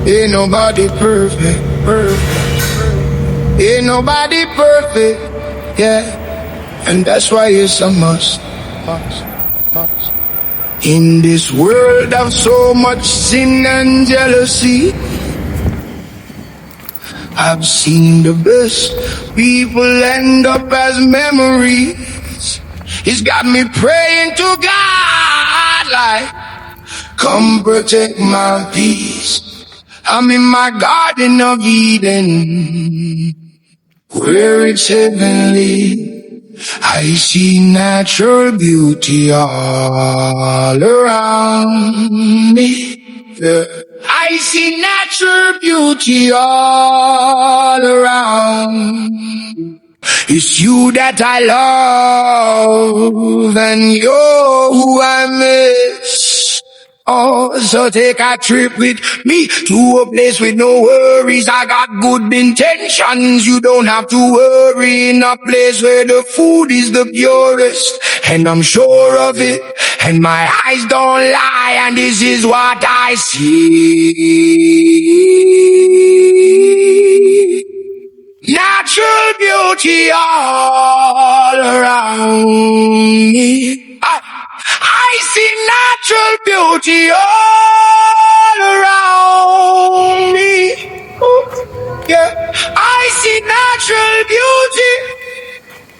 Ain't nobody perfect, Ain't nobody perfect, yeah. And that's why it's a must. In this world of so much sin and jealousy, I've seen the best people end up as memories. It's got me praying to God like, come protect my peace. I'm in my garden of Eden, where it's heavenly. I see natural beauty all around me. Yeah. I see natural beauty all around. It's you that I love, and you're who I miss. Oh, so take a trip with me to a place with no worries. I got good intentions, you don't have to worry. In a place where the food is the purest, and I'm sure of it, and my eyes don't lie, and this is what I see. Natural beauty all around me. I see natural beauty all around me. Yeah, I see natural beauty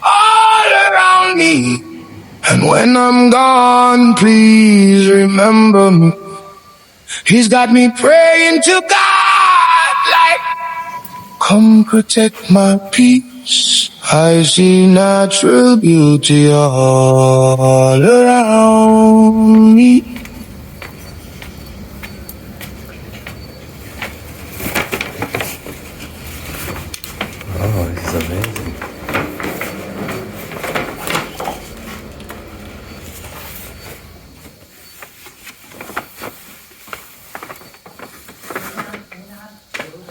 all around me. And when I'm gone, please remember me. He's got me praying to God like, come protect my peace. I see natural beauty all around me. Oh, this is amazing.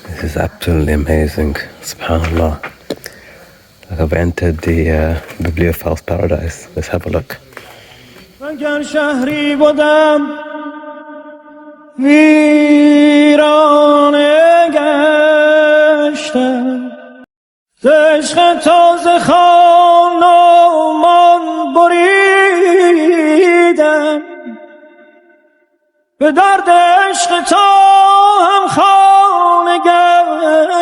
This is absolutely amazing. SubhanAllah. Like I've entered the Bibliophile's paradise. Let's have a look. اگر شهری بودم ویرانه گشتم عشق تازه خانمان بریدم به درد عشق تا هم خانه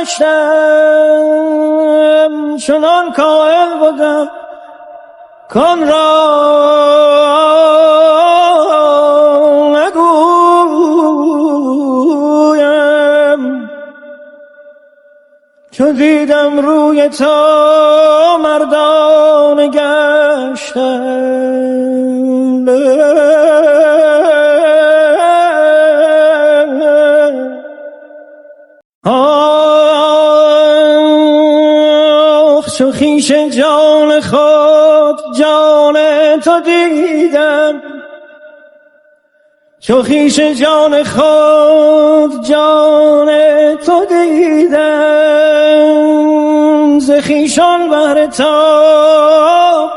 گشتم چنان کائل بودم کان را نگویم چون دیدم روی تا مردانه گشتم آخ چو خویش جان خود جان تو دیدم چو خویش جان خود جان تو دیدم ز خویشان بهر تا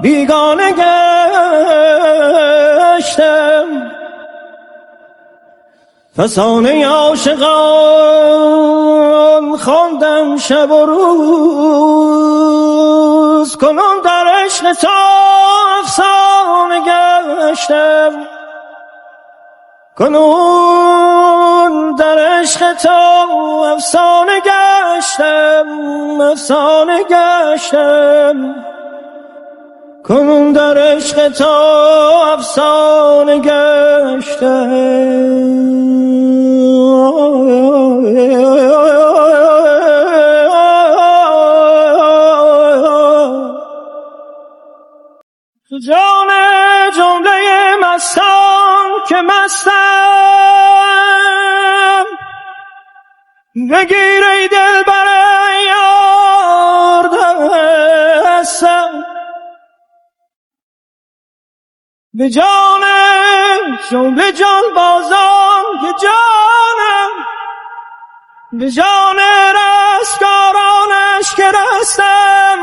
بیگانه گشتم فسانه عاشقان خواندم شب و روز کنون در عشق تو افسانه گشتم کنون در عشق تو افسانه گشتم کنون در عشق تو افسانه گشتم جان جمله مستان که مستم بگیر ای دلبر یار دستم به جان جمله جان بازان که جانم به جان رستگارانش که رستم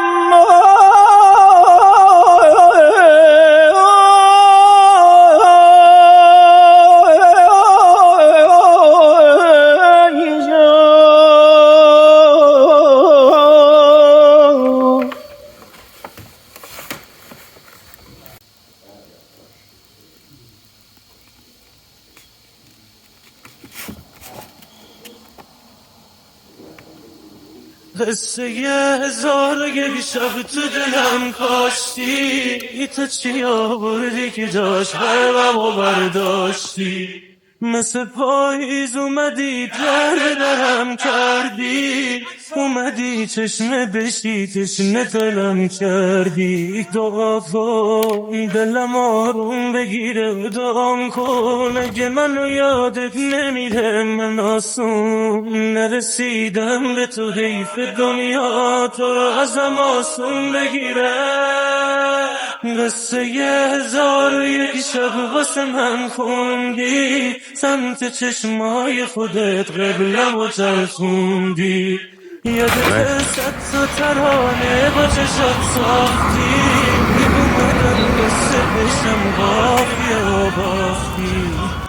قصه 1001 شب تو دلم کاشتی، تو چی آوردی که جاش قلبمو برداشتی، مثل پاییز اومدی درم کردی، اومدی چشمه بشی تشنه دلم کردی. دعا کن دلم آروم بگیره، دعا کن اگه منو یادت نمیره، من آسون نرسیدم به تو، حیف دنیا تو ازم آسون بگیره. قصه 1001 شب واسه من خوندی، سمت چشمای خودت قبلم و چرخوندی، یادت 100 تا ترانه با چشات ساختی، اومدم قصه بشم قافیه و باختی.